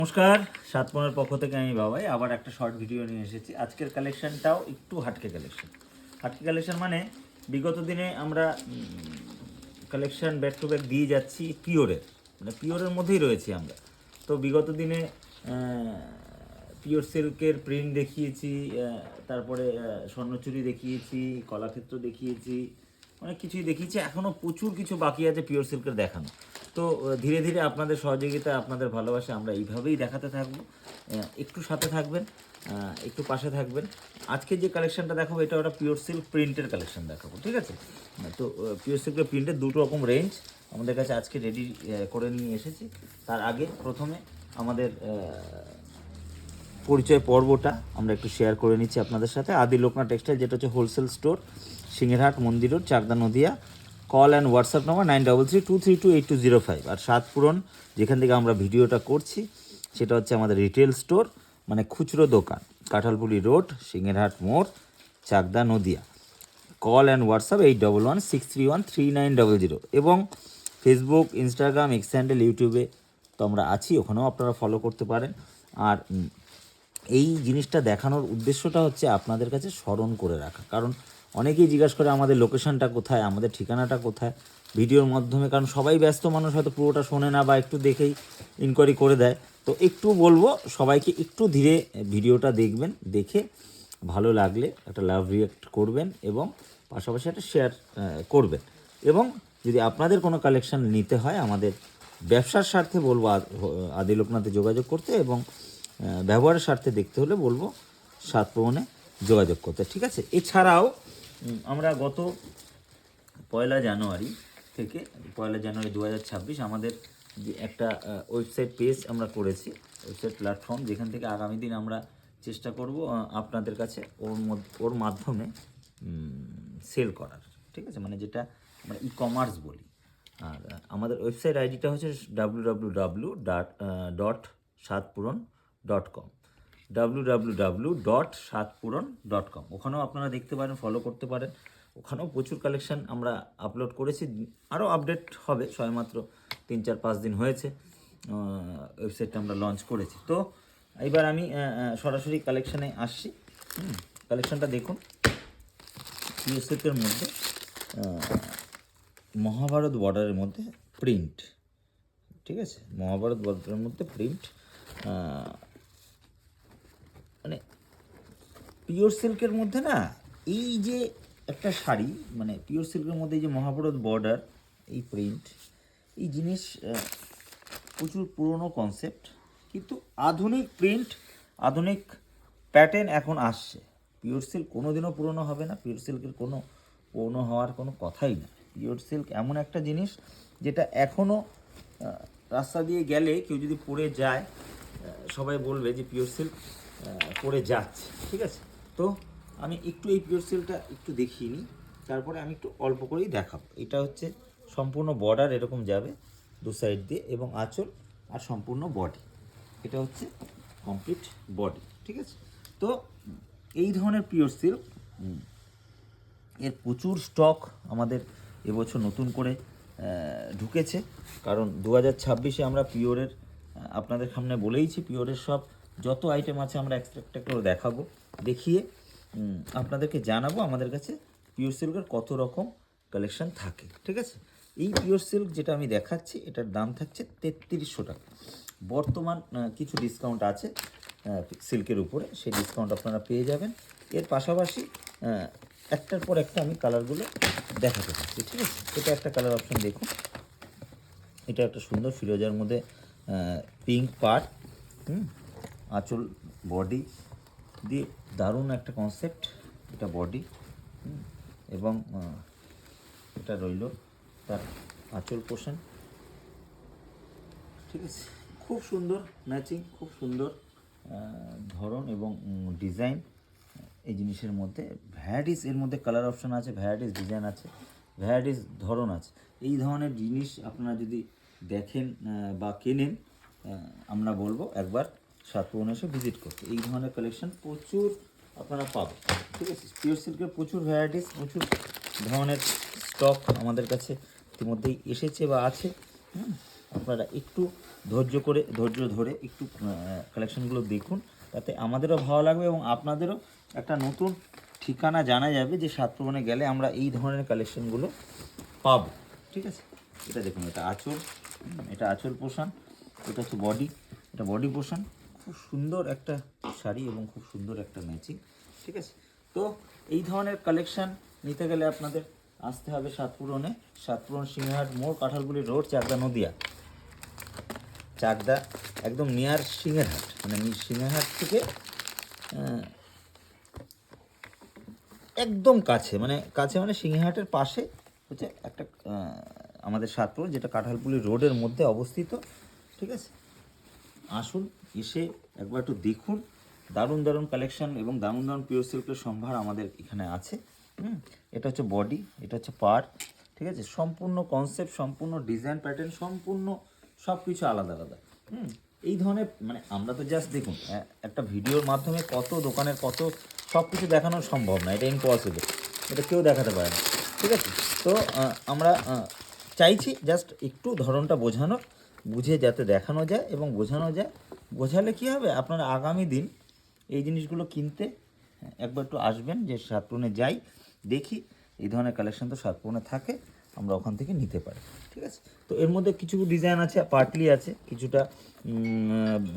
নমস্কার, সাতমনের পক্ষ থেকে আমি বাবাই আবার একটা শর্ট ভিডিও নিয়ে এসেছি। আজকের কালেকশনটাও একটু হাটকে কালেকশন মানে বিগত দিনে আমরা কালেকশন ব্যাক টু ব্যাক দিয়ে যাচ্ছি পিওরের, মানে পিওরের মধ্যেই রয়েছি আমরা। তো বিগত দিনে পিওর সিল্কের প্রিন্ট দেখিয়েছি, তারপরে স্বর্ণচুরি দেখিয়েছি, কলাক্ষেত্র দেখিয়েছি, অনেক কিছুই দেখিয়েছি। এখনও প্রচুর কিছু বাকি আছে পিওর সিল্কের দেখানো। তো ধীরে ধীরে আপনাদের সহযোগিতা, আপনাদের ভালোবাসা আমরা এইভাবেই দেখাতে থাকবো। একটু সাথে থাকবেন, একটু পাশে থাকবেন। আজকে যে কালেকশনটা দেখাবো এটা ওটা পিওর সিল্ক প্রিন্টের কালেকশন দেখাবো, ঠিক আছে? তো পিওর সিল্কের প্রিন্টের দুটো রকম রেঞ্জ আমাদের কাছে আজকে রেডি করে নিয়ে এসেছি। তার আগে প্রথমে আমাদের পরিচয় পর্বটা আমরা একটু শেয়ার করে নিচ্ছি আপনাদের সাথে। আদি লোকনাথ টেক্সটাইল, যেটা হচ্ছে wholesale store, Singherhat, Mandir road, Chakdah, Nadia. Call and WhatsApp number 9332328205। আর সাতপুরন, যেখান থেকে আমরা ভিডিওটা করছি, সেটা হচ্ছে আমাদের রিটেল স্টোর, মানে খুচরো দোকান, কাঁঠালপুলি রোড, সিংহেরহাট মোড়, Chakdah, Nadia. Call and WhatsApp 8161313900। এবং ফেসবুক, ইনস্টাগ্রাম, এক্স হ্যান্ডেল, ইউটিউবে তো আমরা আছি, ওখানেও আপনারা ফলো করতে পারেন। আর এই জিনিসটা দেখানোর উদ্দেশ্যটা হচ্ছে আপনাদের কাছে স্মরণ করে রাখা। কারণ অনেকেই জিজ্ঞাসা করে আমাদের লোকেশনটা কোথায়, আমাদের ঠিকানাটা কোথায় ভিডিওর মাধ্যমে। কারণ সবাই ব্যস্ত মানুষ, হয়তো পুরোটা শোনে না বা একটু দেখেই ইনকোয়ারি করে দেয়। তো একটু বলবো সবাইকে, একটু ধীরে ভিডিওটা দেখবেন, দেখে ভালো লাগলে একটা লাভ রিঅ্যাক্ট করবেন এবং পাশাপাশি একটা শেয়ার করবেন। এবং যদি আপনাদের কোনো কালেকশন নিতে হয়, আমাদের ব্যবসার স্বার্থে বলবো আদি লোকনাথে যোগাযোগ করতে, এবং ব্যবহারের স্বার্থে দেখতে হলে বলবো সাতপুরনে যোগাযোগ করতে, ঠিক আছে? এছাড়াও আমরা গত 1 জানুয়ারি থেকে 1 জানুয়ারি 2026 আমাদের যে একটা ওয়েবসাইট পেজ আমরা করেছি, ওয়েবসাইট প্ল্যাটফর্ম, যেখান থেকে আগামী দিন আমরা চেষ্টা করব আপনাদের কাছে ওর মাধ্যমে সেল করার, ঠিক আছে? মানে যেটা আমরা ই-কমার্স বলি। আর আমাদের ওয়েবসাইট আইডিটা হচ্ছে www.satpuron.com, www.satpuron.com। ওখানেও আপনারা দেখতে পারেন, ফলো করতে পারেন। ওখানেও প্রচুর কালেকশন আমরা আপলোড করেছি, আরও আপডেট হবে। সবেমাত্র 3-4-5 দিন হয়েছে ওয়েবসাইটটা আমরা লঞ্চ করেছি। তো এবার আমি সরাসরি কালেকশানে আসছি। কালেকশানটা দেখুন, পিওসেটের মধ্যে মহাভারত বর্ডারের মধ্যে প্রিন্ট, ঠিক আছে? মহাভারত বর্ডারের মধ্যে প্রিন্ট, মানে পিওর সিল্কের মধ্যে না, এই যে একটা শাড়ি, মানে পিওর সিল্কের মধ্যে এই যে মহাভারত বর্ডার, এই প্রিন্ট, এই জিনিস প্রচুর পুরনো কনসেপ্ট, কিন্তু আধুনিক প্রিন্ট, আধুনিক প্যাটার্ন এখন আসছে। পিওর সিল্ক কোনো দিনও পুরনো হবে না, পিওর সিল্কের কোনো পুরনো হওয়ার কোনো কথাই না। পিওর সিল্ক এমন একটা জিনিস যেটা এখনও রাস্তা দিয়ে গেলে কেউ যদি পরে যায়, সবাই বলবে যে পিওর সিল্ক পরে যাচ্ছে, ঠিক আছে? তো আমি একটু এই পিওর সিল্কটা একটু দেখিয়ে নিই, তারপরে আমি একটু অল্প করেই দেখাবো। এটা হচ্ছে সম্পূর্ণ বর্ডার এরকম যাবে দু সাইড দিয়ে, এবং আঁচল আর সম্পূর্ণ বডি, এটা হচ্ছে কমপ্লিট বডি, ঠিক আছে? তো এই ধরনের পিওর সিল্ক এর প্রচুর স্টক আমাদের এবছর নতুন করে ঢুকেছে। কারণ 2026-এ আমরা পিওরের, আপনাদের সামনে বলেইছি, পিওরের সব যত আইটেম আছে আমরা একটা করে দেখাবো, দেখিয়ে আপনাদেরকে জানাবো আমাদের কাছে পিওর সিল্কের কত রকম কালেকশন থাকে, ঠিক আছে? এই পিওর সিল্ক যেটা আমি দেখাচ্ছি, এটার দাম থাকছে 3300 টাকা। বর্তমান কিছু ডিসকাউন্ট আছে সিল্কের উপরে, সেই ডিসকাউন্ট আপনারা পেয়ে যাবেন। এর পাশাপাশি একটার পর একটা আমি কালারগুলো দেখাতে পারছি, ঠিক আছে? এটা একটা কালার অপশন দেখুন, এটা একটা সুন্দর ফিরোজার মধ্যে পিঙ্ক পাড়, আঁচল বডি দিয়ে দারুণ একটা কনসেপ্ট, এটা বডি, এবং এটা রইল তার আঁচল পোর্শন, ঠিক আছে? খুব সুন্দর ম্যাচিং, খুব সুন্দর ধরন এবং ডিজাইন এই জিনিসের মধ্যে। ভ্যারাইটিস এর মধ্যে কালার অপশান আছে, ভ্যারাইটিস ডিজাইন আছে, ভ্যারাইটিস ধরন আছে। এই ধরনের জিনিস আপনারা যদি দেখেন বা কেনেন, আমরা বলবো একবার সাতপুরন এসে ভিজিট করতে। এই ধরনের কালেকশন প্রচুর আপনারা পাবেন, ঠিক আছে? পিওর সিল্কের প্রচুর ভ্যারাইটিস, প্রচুর ধরনের স্টক আমাদের কাছে ইতিমধ্যেই এসেছে বা আছে। আপনারা একটু ধৈর্য ধরে একটু কালেকশানগুলো দেখুন, তাতে আমাদেরও ভালো লাগবে এবং আপনাদেরও একটা নতুন ঠিকানা জানা যাবে যে সাতপুরনে গেলে আমরা এই ধরনের কালেকশানগুলো পাবো। ঠিক আছে, এটা দেখুন, এটা আঁচল, এটা আঁচল পোষণ, এটা হচ্ছে বডি, এটা বডি পোষণ। খুব সুন্দর একটা শাড়ি এবং খুব সুন্দর একটা ম্যাচিং। ঠিক আছে, তো এই ধরনের কালেকশান নিতে গেলে আপনাদের আসতে হবে সাতপুরনে, সাতপুরন সিংহাট মোড়, কাঁঠালগুলি রোড, চাকদা নদিয়া। চাকদা একদম নিয়ার সিংহেরহাট, মানে সিংহেরহাট থেকে একদম কাছে, মানে সিংহেরহাটের পাশে হচ্ছে একটা আমাদের সাতপুর, যেটা কাঁঠালপুলি রোডের মধ্যে অবস্থিত। ঠিক আছে, আসুন, এসে একবার একটু দেখুন, দারুণ দারুণ কালেকশন এবং দারুণ দারুণ পিওর সিল্কের সম্ভার আমাদের এখানে আছে। এটা হচ্ছে বডি, এটা হচ্ছে পার। ঠিক আছে, সম্পূর্ণ কনসেপ্ট, সম্পূর্ণ ডিজাইন প্যাটার্ন, সম্পূর্ণ সব কিছু আলাদা আলাদা। এই ধরনের, মানে আমরা তো জাস্ট দেখুন একটা ভিডিওর মাধ্যমে কত দোকানের কত সব কিছু দেখানো সম্ভব না, এটা ইম্পসিবল, এটা কেউ দেখাতে পারে না। ঠিক আছে, তো আমরা চাইছি জাস্ট একটু ধরনটা বোঝানোর, বুঝে যাতে দেখানো যায় এবং বোঝানো যায়। বোঝালে কী হবে, আপনারা আগামী দিন এই জিনিসগুলো কিনতে একবার একটু আসবেন, যে সাতপুরনে যাই, দেখি এই ধরনের কালেকশন তো সাতপুরনে থাকে, আমরা ওখান থেকে নিতে পারি। ঠিক আছে, তো এর মধ্যে কিছু ডিজাইন আছে, পার্টলি আছে, কিছুটা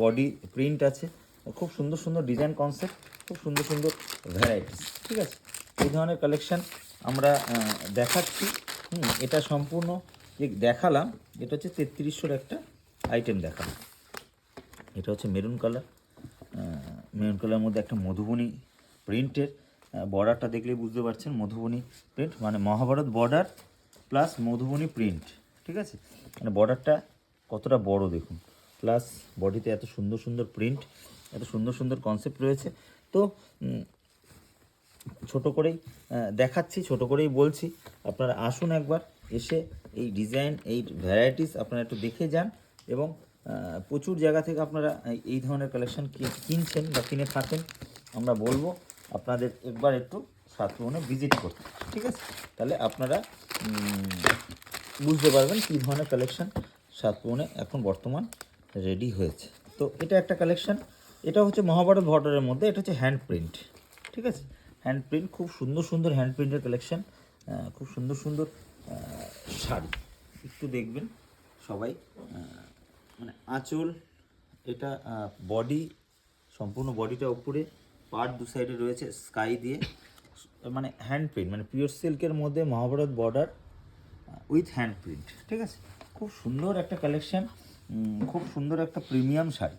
বডি প্রিন্ট আছে, খুব সুন্দর সুন্দর ডিজাইন কনসেপ্ট, খুব সুন্দর সুন্দর ভ্যারাইটিস। ঠিক আছে, এই ধরনের কালেকশান আমরা দেখাচ্ছি। এটা সম্পূর্ণ যে দেখালাম, এটা হচ্ছে 3300 একটা আইটেম দেখালাম। এটা হচ্ছে মেরুন কালার, মেরুন কালারের মধ্যে একটা মধুবনী প্রিন্টের, বর্ডারটা দেখলেই বুঝতে পারছেন মধুবনী প্রিন্ট, মানে Mahabharat border plus Madhubani print. ঠিক আছে, মানে বর্ডারটা কতটা বড় দেখুন, প্লাস বডিতে এত সুন্দর সুন্দর প্রিন্ট, এত সুন্দর সুন্দর কনসেপ্ট রয়েছে। তো ছোট করেই দেখাচ্ছি, ছোট করেই বলছি, আপনারা আসুন একবার, এসে এই ডিজাইন, এই ভ্যারাইটিস আপনারা একটু দেখে যান এবং প্রচুর জায়গা থেকে আপনারা এই ধরনের কালেকশন কিনছেন বা কিনে থাকেন। আমরা বলবো আপনাদের একবার একটু সাতপুরনে ভিজিট করতে। ঠিক আছে, তাহলে আপনারা বুঝতে পারবেন কী ধরনের কালেকশন সাতপুরনে এখন বর্তমান রেডি হয়েছে। তো এটা একটা কালেকশন, এটা হচ্ছে মহাভারত বর্ডারের মধ্যে, এটা হচ্ছে হ্যান্ড প্রিন্ট। ঠিক আছে, হ্যান্ড প্রিন্ট, খুব সুন্দর সুন্দর হ্যান্ড প্রিন্টের কালেকশন, খুব সুন্দর সুন্দর শাড়ি, একটু দেখবেন সবাই। মানে আঁচল, এটা বডি, সম্পূর্ণ বডিটা উপরে, পার্ট দু সাইডে রয়েছে স্কাই দিয়ে, মানে হ্যান্ড প্রিন্ট, মানে পিওর সিল্কের মধ্যে Mahabharat border with hand print. ঠিক আছে, খুব সুন্দর একটা কালেকশান, খুব সুন্দর একটা প্রিমিয়াম শাড়ি।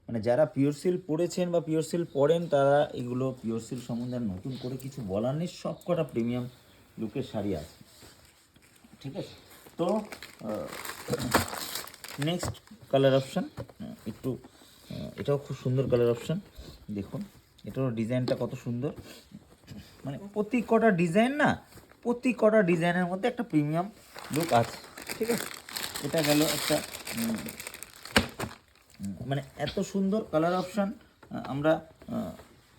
মানে যারা পিওর সিল্ক পরেছেন বা পিওর সিল্ক পরেন, তারা এগুলো পিওর সিল্ক সম্বন্ধে নতুন করে কিছু বলার নেই, সব কটা প্রিমিয়াম লুকের শাড়ি আছে। ঠিক আছে, তো নেক্সট কালার অপশান একটু, এটাও খুব সুন্দর কালার অপশান, দেখুন এটারও ডিজাইনটা কত সুন্দর, মানে প্রতি কটা ডিজাইন না, প্রতি কটা ডিজাইনের মধ্যে একটা প্রিমিয়াম লুক আছে। ঠিক আছে, এটা গেল একটা, মানে এত সুন্দর কালার অপশান আমরা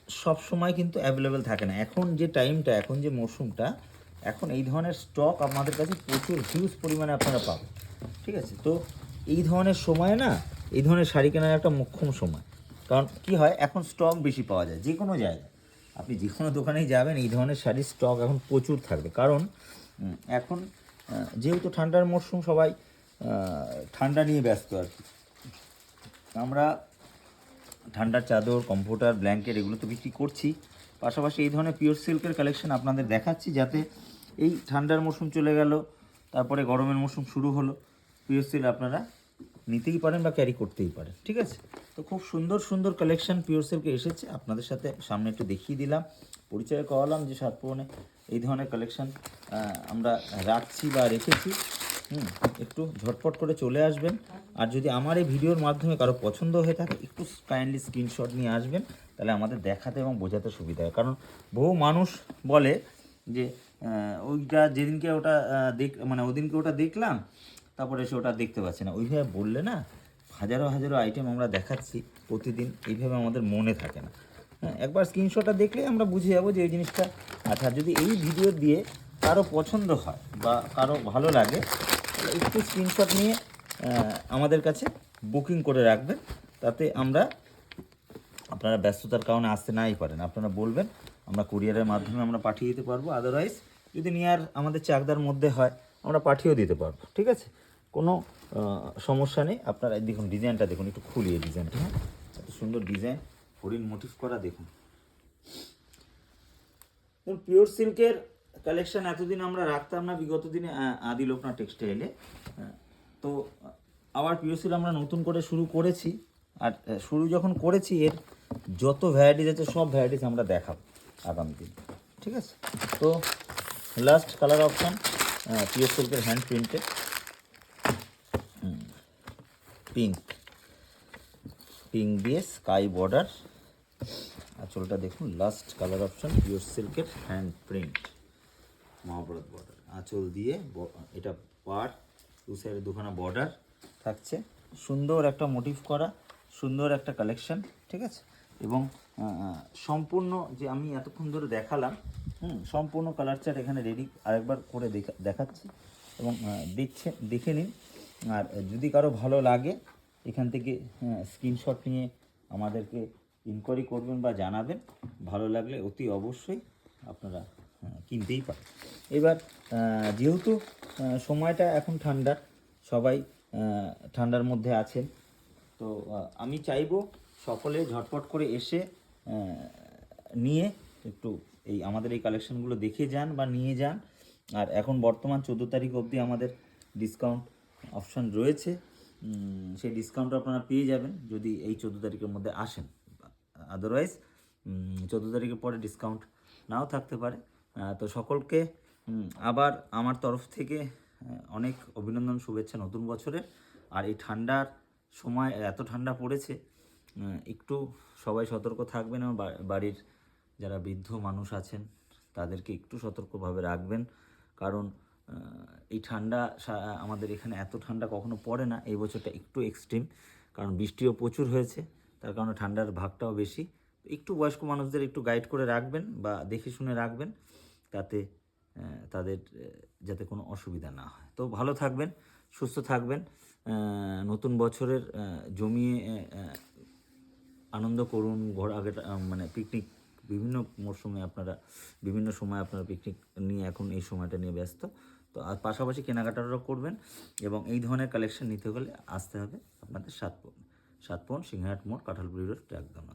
সব সময় কিন্তু অ্যাভেলেবেল থাকে না। এখন যে টাইমটা, এখন যে মরশুমটা, এখন এই ধরনের স্টক আমাদের কাছে প্রচুর হিউজ পরিমাণে আপনারা পাবেন। ঠিক আছে, তো এই ধরনের সময় না, এই ধরনের শাড়ি কেনার একটা মোক্ষম সময়, কারণ কি হয়, এখন স্টক বেশি পাওয়া যায় যে কোনো জায়গায়, আপনি যে কোনো দোকানেই যাবেন এই ধরনের শাড়ির স্টক এখন প্রচুর থাকবে। কারণ এখন যেহেতু ঠান্ডার মরশুম, সবাই ঠান্ডা নিয়ে ব্যস্ত আর কি। আমরা ঠান্ডার চাদর, কমফোর্টার, ব্ল্যাঙ্কেট এগুলো তো বিক্রি করছি, পাশাপাশি এই ধরনের পিওর সিল্কের কালেকশন আপনাদের দেখাচ্ছি, যাতে এই ঠান্ডার মরশুম চলে গেল, তারপরে গরমের মরশুম শুরু হলো, পিওর সিল্ক আপনারা নিতেই পারেন বা ক্যারি করতেই পারেন। ঠিক আছে, তো খুব সুন্দর সুন্দর কালেকশন পিওর সিল্কে এসেছে, আপনাদের সাথে সামনে একটু দেখিয়ে দিলাম, পরিচয় করালাম যে সাতপুরনে এই ধরনের কালেকশন আমরা রাখছি বা রেখেছি। একটু ঝটপট করে চলে আসবেন, আর যদি আমার এই ভিডিওর মাধ্যমে কারো পছন্দ হয়ে থাকে, একটু কাইন্ডলি স্ক্রিনশট নিয়ে আসবেন, তাহলে আমাদের দেখাতে এবং বোঝাতে সুবিধা হয়। কারণ বহু মানুষ বলে যে ওইটা যেদিনকে ওটা মানে ওদিনকে ওটা দেখলাম, তারপরে এসে ওটা দেখতে পাচ্ছি না, ওইভাবে বললে না, হাজারো হাজারো আইটেম আমরা দেখাচ্ছি প্রতিদিন, এইভাবে আমাদের মনে থাকে না। একবার স্ক্রিনশটটা দেখলেই আমরা বুঝে যাবো যে এই জিনিসটা। আচ্ছা, যদি এই ভিডিও দিয়ে কারো পছন্দ হয় বা কারো ভালো লাগে, একটু স্ক্রিনশট নিয়ে আমাদের কাছে বুকিং করে রাখবেন, তাতে আপনারা ব্যস্ততার কারণে আসতে নাই পারেন, আপনারা বলবেন, আমরা কুরিয়ারের মাধ্যমে আমরা পাঠিয়ে দিতে পারবো। আদারওয়াইজ যদি নিয়ার আমাদের চাকদার মধ্যে হয় আমরা পাঠিয়েও দিতে পারবো, ঠিক আছে, কোনো সমস্যা নেই। আপনারা দেখুন ডিজাইনটা দেখুন, একটু খুলিয়ে ডিজাইনটা, হ্যাঁ, এত সুন্দর ডিজাইন, হরিণ মোটিভ করা, দেখুন। পিওর সিল্কের কালেকশন এতদিন আমরা রাখতাম না বিগত দিনে আদি লোকনাথ টেক্সটাইলে, তো আবার পিওর সিল্ক আমরা নতুন করে শুরু করেছি। আর শুরু যখন করেছি এর যত ভ্যারাইটিস আছে সব ভ্যারাইটিস আমরা দেখাবো আগামী দিন, ঠিক আছে। তো লাস্ট কালার অপশান পিওর সিল্কের হ্যান্ড প্রিন্টেড পিঙ্ক দিয়ে স্কাই বর্ডার, আঁচলটা দেখুন, লাস্ট কালার অপশান পিওর সিল্কের হ্যান্ড প্রিন্ট মহাভারত বর্ডার, আঁচল দিয়ে এটা পার দু সাইডে দুখানা বর্ডার থাকছে, সুন্দর একটা মোটিভ করা, সুন্দর একটা কালেকশন, ঠিক আছে। এবং সম্পূর্ণ যে আমি এতক্ষণ ধরে দেখালাম, সম্পূর্ণ কালার চার্ট এখানে রেডি, আরেকবার করে দেখাচ্ছি এবং দেখে নিন। আর যদি কারো ভালো লাগে এখান থেকে স্ক্রিনশট নিয়ে আমাদেরকে ইনকোয়ারি করবেন বা জানাবেন, ভালো লাগলে অতি অবশ্যই আপনারা কিনতেই পারেন। এবার যেহেতু সময়টা এখন ঠান্ডার, সবাই ঠান্ডার মধ্যে আছেন, তো আমি চাইবো সকলে ঝটপট করে এসে নিয়ে একটু আমাদের এই কালেকশনগুলো দেখে যান বা নিয়ে যান। আর এখন বর্তমান 14 তারিখ অবধি আমাদের ডিসকাউন্ট অপশান রয়েছে, সেই ডিসকাউন্ট আপনারা পেয়ে যাবেন যদি এই 14 তারিখের মধ্যে আসেন। আদারওয়াইজ 14 তারিখের পরে ডিসকাউন্ট নাও থাকতে পারে। তো সকলকে আবার আমার তরফ থেকে অনেক অভিনন্দন, শুভেচ্ছা নতুন বছরের। আর এই ঠান্ডার সময় এত ঠান্ডা পড়েছে, একটু সবাই সতর্ক থাকবেন এবং বাড়ির যারা বৃদ্ধ মানুষ আছেন তাদেরকে একটু সতর্কভাবে রাখবেন, কারণ এই ঠান্ডা আমাদের এখানে এত ঠান্ডা কখনো পড়ে না, এই বছরটা একটু এক্সট্রিম, কারণ বৃষ্টিও প্রচুর হয়েছে, তার কারণে ঠান্ডার ভাগটাও বেশি। একটু বয়স্ক মানুষদের একটু গাইড করে রাখবেন বা দেখে শুনে রাখবেন, তাতে তাদের যাতে কোনো অসুবিধা না হয়। তো ভালো থাকবেন, সুস্থ থাকবেন, নতুন বছরের জমিয়ে আনন্দ করুন, ঘোরাঘেরা, মানে পিকনিক, বিভিন্ন মরশুমে আপনারা বিভিন্ন সময় আপনারা পিকনিক নিয়ে এখন এই সময়টা নিয়ে ব্যস্ত, তো আর পাশাপাশি কেনাকাটারও করবেন। এবং এই ধরনের কালেকশন নিতে হলে আসতে হবে আপনাদের সাতপন সিংহাট মোড়, কাঁঠালপুরি রোড, একদম।